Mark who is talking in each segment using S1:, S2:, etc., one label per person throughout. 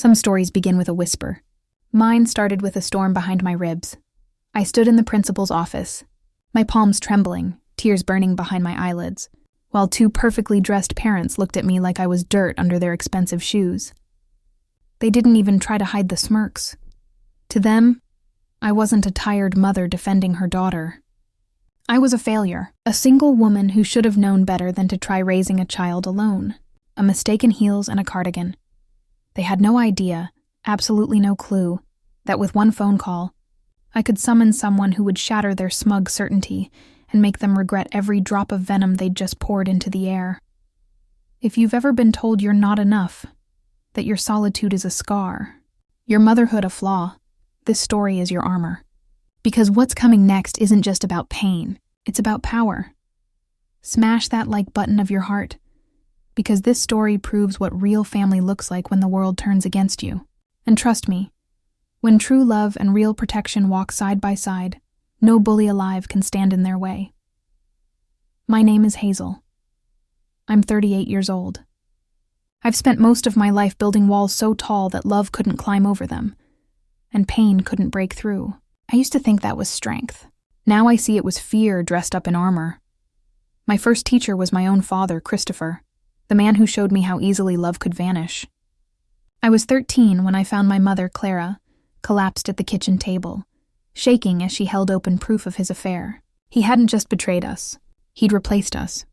S1: Some stories begin with a whisper. Mine started with a storm behind my ribs. I stood in the principal's office, my palms trembling, tears burning behind my eyelids, while two perfectly dressed parents looked at me like I was dirt under their expensive shoes. They didn't even try to hide the smirks. To them, I wasn't a tired mother defending her daughter. I was a failure, a single woman who should have known better than to try raising a child alone. A mistake in heels and a cardigan. They had no idea, absolutely no clue, that with one phone call, I could summon someone who would shatter their smug certainty and make them regret every drop of venom they'd just poured into the air. If you've ever been told you're not enough, that your solitude is a scar, your motherhood a flaw, this story is your armor. Because what's coming next isn't just about pain, it's about power. Smash that like button of your heart, because this story proves what real family looks like when the world turns against you. And trust me, when true love and real protection walk side by side, no bully alive can stand in their way. My name is Hazel. I'm 38 years old. I've spent most of my life building walls so tall that love couldn't climb over them, and pain couldn't break through. I used to think that was strength. Now I see it was fear dressed up in armor. My first teacher was my own father, Christopher, the man who showed me how easily love could vanish. I was 13 when I found my mother, Clara, collapsed at the kitchen table, shaking as she held open proof of his affair. He hadn't just betrayed us. He'd replaced us.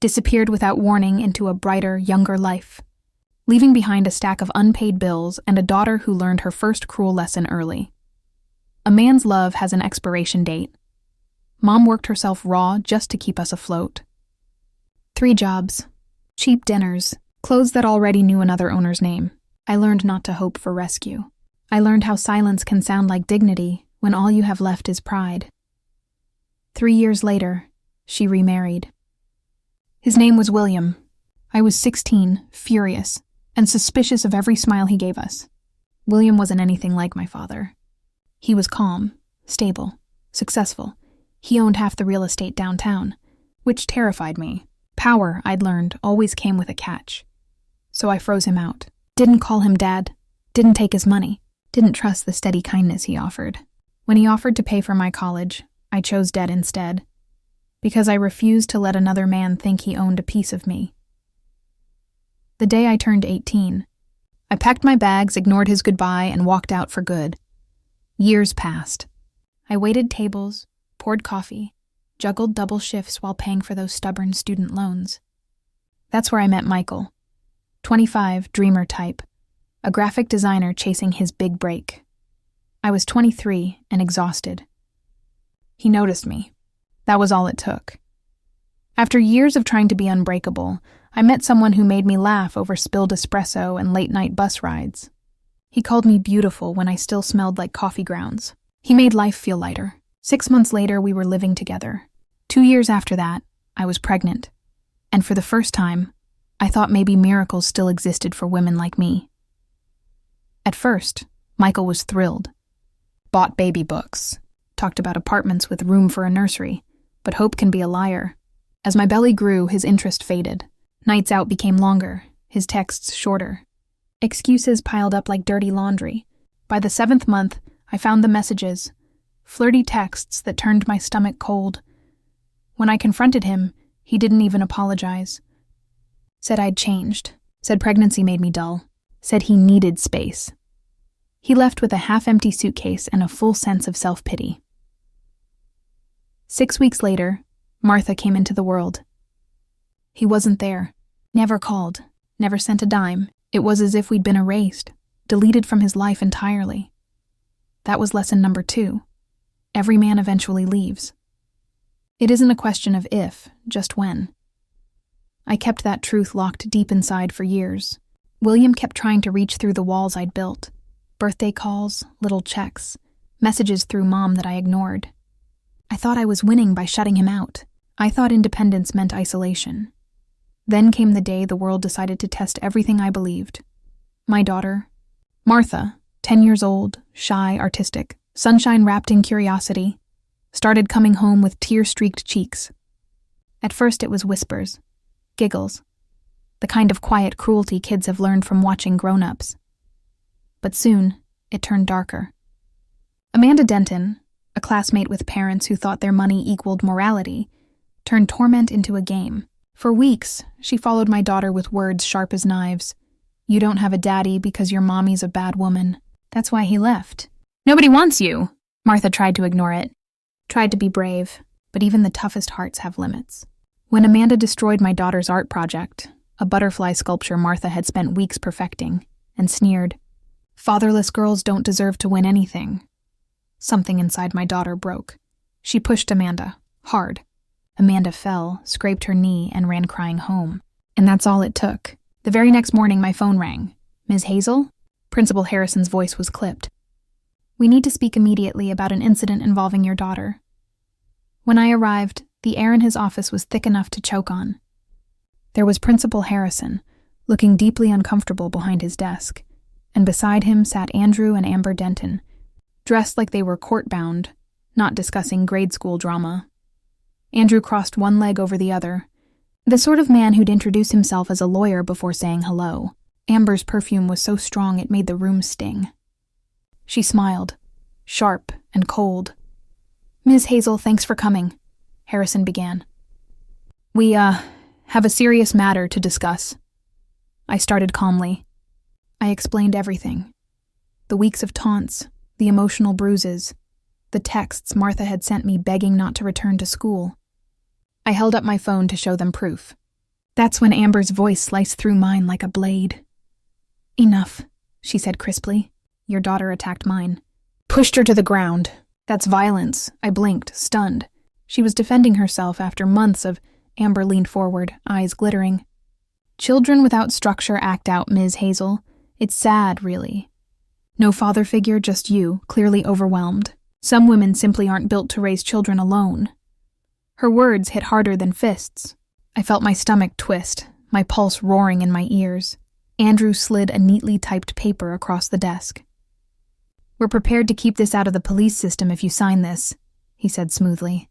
S1: Disappeared without warning into a brighter, younger life, leaving behind a stack of unpaid bills and a daughter who learned her first cruel lesson early. A man's love has an expiration date. Mom worked herself raw just to keep us afloat. 3 jobs, cheap dinners, clothes that already knew another owner's name. I learned not to hope for rescue. I learned how silence can sound like dignity when all you have left is pride. 3 years later, she remarried. His name was William. I was 16, furious, and suspicious of every smile he gave us. William wasn't anything like my father. He was calm, stable, successful. He owned half the real estate downtown, which terrified me. Power, I'd learned, always came with a catch. So I froze him out. Didn't call him dad. Didn't take his money. Didn't trust the steady kindness he offered. When he offered to pay for my college, I chose debt instead, because I refused to let another man think he owned a piece of me. The day I turned 18, I packed my bags, ignored his goodbye, and walked out for good. Years passed. I waited tables, poured coffee, juggled double shifts while paying for those stubborn student loans. That's where I met Michael, 25, dreamer type, a graphic designer chasing his big break. I was 23 and exhausted. He noticed me. That was all it took. After years of trying to be unbreakable, I met someone who made me laugh over spilled espresso and late-night bus rides. He called me beautiful when I still smelled like coffee grounds. He made life feel lighter. 6 months later, we were living together. 2 years after that, I was pregnant. And for the first time, I thought maybe miracles still existed for women like me. At first, Michael was thrilled. Bought baby books. Talked about apartments with room for a nursery. But hope can be a liar. As my belly grew, his interest faded. Nights out became longer, his texts shorter. Excuses piled up like dirty laundry. By the 7th month, I found the messages, flirty texts that turned my stomach cold. When I confronted him, he didn't even apologize. Said I'd changed. Said pregnancy made me dull. Said he needed space. He left with a half-empty suitcase and a full sense of self-pity. 6 weeks later, Martha came into the world. He wasn't there. Never called. Never sent a dime. It was as if we'd been erased, deleted from his life entirely. That was lesson number 2. Every man eventually leaves. It isn't a question of if, just when. I kept that truth locked deep inside for years. William kept trying to reach through the walls I'd built. Birthday calls, little checks, messages through Mom that I ignored. I thought I was winning by shutting him out. I thought independence meant isolation. Then came the day the world decided to test everything I believed. My daughter, Martha, 10 years old, shy, artistic, sunshine wrapped in curiosity, started coming home with tear-streaked cheeks. At first it was whispers, giggles, the kind of quiet cruelty kids have learned from watching grown-ups. But soon, it turned darker. Amanda Denton, a classmate with parents who thought their money equaled morality, turned torment into a game. For weeks, she followed my daughter with words sharp as knives. "You don't have a daddy because your mommy's a bad woman. That's why he left." "Nobody wants you." Martha tried to ignore it, tried to be brave, but even the toughest hearts have limits. When Amanda destroyed my daughter's art project, a butterfly sculpture Martha had spent weeks perfecting, and sneered, "Fatherless girls don't deserve to win anything," something inside my daughter broke. She pushed Amanda, hard. Amanda fell, scraped her knee, and ran crying home. And that's all it took. The very next morning, my phone rang. "Ms. Hazel?" Principal Harrison's voice was clipped. "We need to speak immediately about an incident involving your daughter." When I arrived, the air in his office was thick enough to choke on. There was Principal Harrison, looking deeply uncomfortable behind his desk, and beside him sat Andrew and Amber Denton, dressed like they were court-bound, not discussing grade school drama. Andrew crossed one leg over the other, the sort of man who'd introduce himself as a lawyer before saying hello. Amber's perfume was so strong it made the room sting. She smiled, sharp and cold. "Ms. Hazel, thanks for coming," Harrison began. We have a serious matter to discuss." I started calmly. I explained everything. The weeks of taunts, the emotional bruises, the texts Martha had sent me begging not to return to school. I held up my phone to show them proof. That's when Amber's voice sliced through mine like a blade. "Enough," she said crisply. "Your daughter attacked mine." "Pushed her to the ground. That's violence." I blinked, stunned. She was defending herself after months of— Amber leaned forward, eyes glittering. "Children without structure act out, Ms. Hazel. It's sad, really. No father figure, just you, clearly overwhelmed. Some women simply aren't built to raise children alone." Her words hit harder than fists. I felt my stomach twist, my pulse roaring in my ears. Andrew slid a neatly typed paper across the desk. "We're prepared to keep this out of the police system if you sign this," he said smoothly.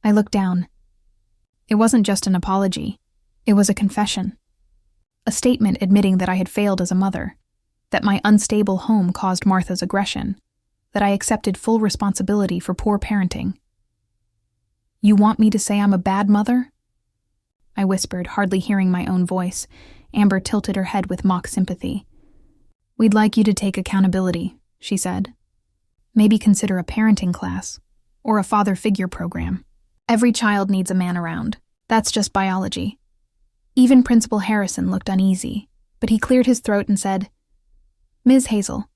S1: I looked down. It wasn't just an apology. It was a confession. A statement admitting that I had failed as a mother, that my unstable home caused Martha's aggression, that I accepted full responsibility for poor parenting. "You want me to say I'm a bad mother?" I whispered, hardly hearing my own voice. Amber tilted her head with mock sympathy. "We'd like you to take accountability," she said. "Maybe consider a parenting class, or a father figure program. Every child needs a man around. That's just biology." Even Principal Harrison looked uneasy, but he cleared his throat and said, "Ms. Hazel,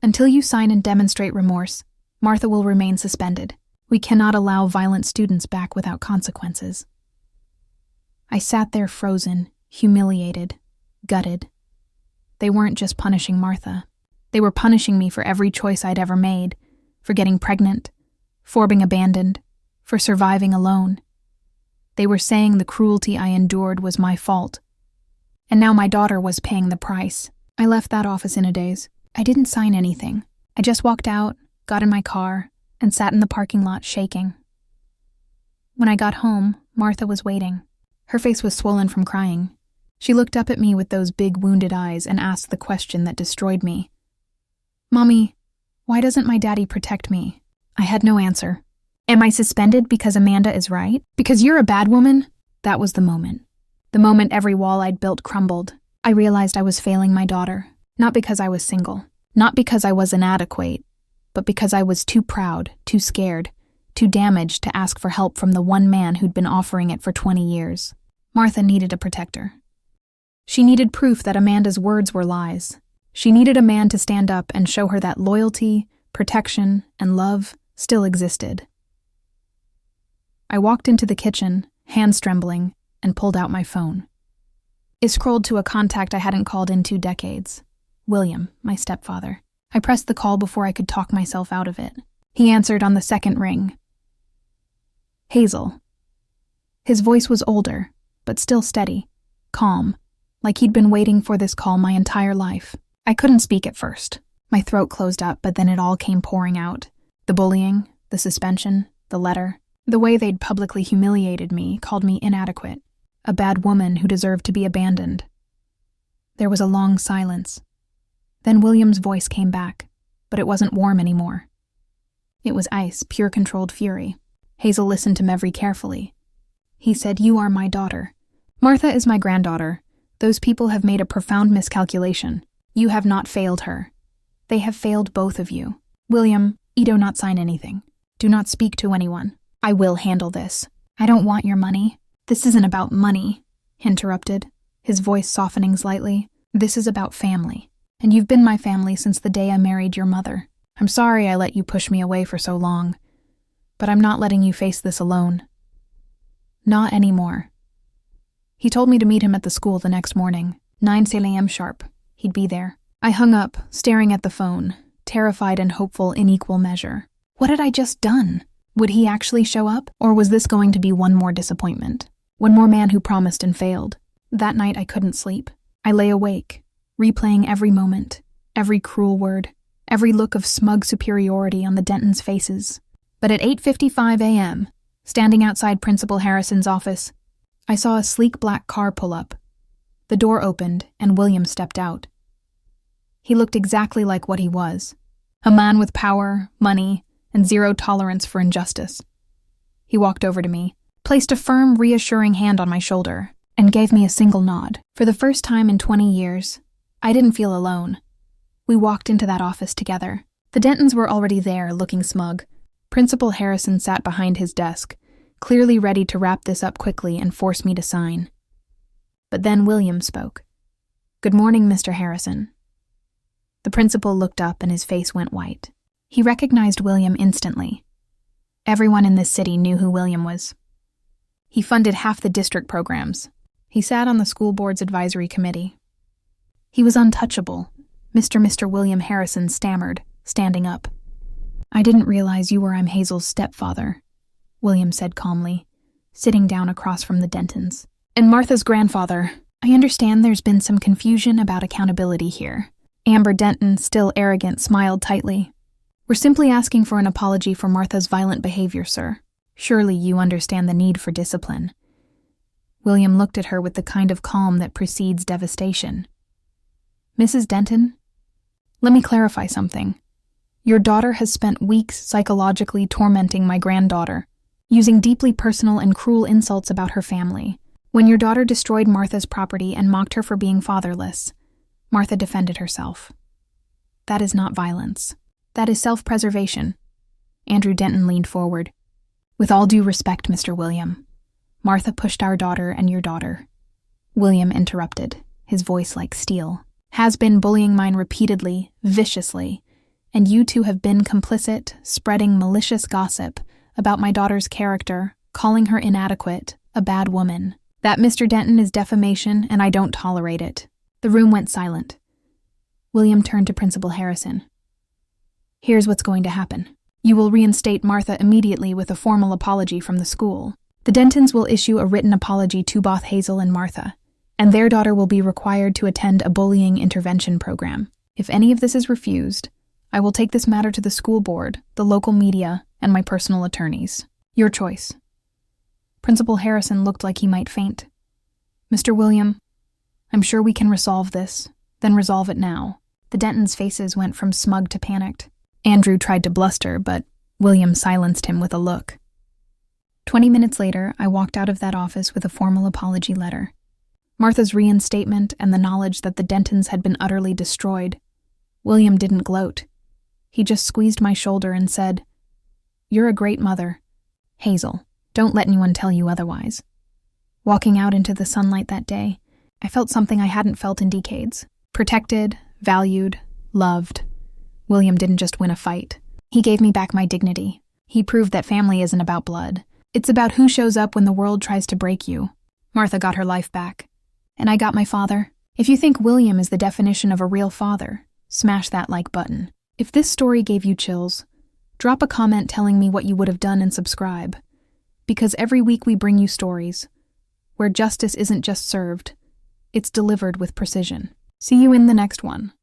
S1: until you sign and demonstrate remorse, Martha will remain suspended. We cannot allow violent students back without consequences." I sat there frozen, humiliated, gutted. They weren't just punishing Martha. They were punishing me for every choice I'd ever made, for getting pregnant, for being abandoned, for surviving alone. They were saying the cruelty I endured was my fault. And now my daughter was paying the price. I left that office in a daze. I didn't sign anything. I just walked out, got in my car, and sat in the parking lot shaking. When I got home, Martha was waiting. Her face was swollen from crying. She looked up at me with those big wounded eyes and asked the question that destroyed me. "Mommy, why doesn't my daddy protect me?" I had no answer. "Am I suspended because Amanda is right? Because you're a bad woman?" That was the moment. The moment every wall I'd built crumbled. I realized I was failing my daughter, not because I was single, not because I was inadequate, but because I was too proud, too scared, too damaged to ask for help from the one man who'd been offering it for 20 years. Martha needed a protector. She needed proof that Amanda's words were lies. She needed a man to stand up and show her that loyalty, protection, and love still existed. I walked into the kitchen, hands trembling, and pulled out my phone. It scrolled to a contact I hadn't called in 2 decades. William, my stepfather. I pressed the call before I could talk myself out of it. He answered on the second ring. "Hazel." His voice was older, but still steady, calm, like he'd been waiting for this call my entire life. I couldn't speak at first. My throat closed up, but then it all came pouring out. The bullying, the suspension, the letter, the way they'd publicly humiliated me, called me inadequate, a bad woman who deserved to be abandoned. There was a long silence. Then William's voice came back, but it wasn't warm anymore. It was ice, pure controlled fury. Hazel listened to Mevry carefully. He said, "You are my daughter. Martha is my granddaughter. Those people have made a profound miscalculation. You have not failed her. They have failed both of you. William, do not sign anything. Do not speak to anyone. I will handle this. I don't want your money." "This isn't about money," he interrupted, his voice softening slightly. "This is about family. And you've been my family since the day I married your mother. I'm sorry I let you push me away for so long, but I'm not letting you face this alone. Not anymore." He told me to meet him at the school the next morning, 9 a.m. sharp. He'd be there. I hung up, staring at the phone, terrified and hopeful in equal measure. What had I just done? Would he actually show up, or was this going to be one more disappointment? One more man who promised and failed. That night I couldn't sleep. I lay awake, replaying every moment, every cruel word, every look of smug superiority on the Dentons' faces. But at 8:55 a.m., standing outside Principal Harrison's office, I saw a sleek black car pull up. The door opened, and William stepped out. He looked exactly like what he was, a man with power, money, and zero tolerance for injustice. He walked over to me, placed a firm, reassuring hand on my shoulder, and gave me a single nod. For the first time in 20 years, I didn't feel alone. We walked into that office together. The Dentons were already there, looking smug. Principal Harrison sat behind his desk, clearly ready to wrap this up quickly and force me to sign. But then William spoke. "Good morning, Mr. Harrison." The principal looked up and his face went white. He recognized William instantly. Everyone in this city knew who William was. He funded half the district programs. He sat on the school board's advisory committee. He was untouchable. Mr. William Harrison stammered, standing up. "I didn't realize you were Hazel's stepfather," William said calmly, sitting down across from the Dentons. "And Martha's grandfather. I understand there's been some confusion about accountability here." Amber Denton, still arrogant, smiled tightly. "We're simply asking for an apology for Martha's violent behavior, sir. Surely you understand the need for discipline." William looked at her with the kind of calm that precedes devastation. "Mrs. Denton, let me clarify something. Your daughter has spent weeks psychologically tormenting my granddaughter, using deeply personal and cruel insults about her family. When your daughter destroyed Martha's property and mocked her for being fatherless, Martha defended herself. That is not violence. That is self-preservation." Andrew Denton leaned forward. "With all due respect, Mr. William, Martha pushed our daughter and your daughter." William interrupted, his voice like steel. "Has been bullying mine repeatedly, viciously, and you two have been complicit, spreading malicious gossip about my daughter's character, calling her inadequate, a bad woman. That, Mr. Denton, is defamation, and I don't tolerate it." The room went silent. William turned to Principal Harrison. "Here's what's going to happen. You will reinstate Martha immediately with a formal apology from the school. The Dentons will issue a written apology to both Hazel and Martha, and their daughter will be required to attend a bullying intervention program. If any of this is refused, I will take this matter to the school board, the local media, and my personal attorneys. Your choice." Principal Harrison looked like he might faint. "Mr. William, I'm sure we can resolve this, then resolve it now." The Dentons' faces went from smug to panicked. Andrew tried to bluster, but William silenced him with a look. 20 minutes later, I walked out of that office with a formal apology letter. Martha's reinstatement and the knowledge that the Dentons had been utterly destroyed. William didn't gloat. He just squeezed my shoulder and said, "You're a great mother. Hazel, don't let anyone tell you otherwise." Walking out into the sunlight that day, I felt something I hadn't felt in decades. Protected, valued, loved. William didn't just win a fight. He gave me back my dignity. He proved that family isn't about blood. It's about who shows up when the world tries to break you. Martha got her life back. And I got my father. If you think William is the definition of a real father, smash that like button. If this story gave you chills, drop a comment telling me what you would have done and subscribe. Because every week we bring you stories where justice isn't just served, it's delivered with precision. See you in the next one.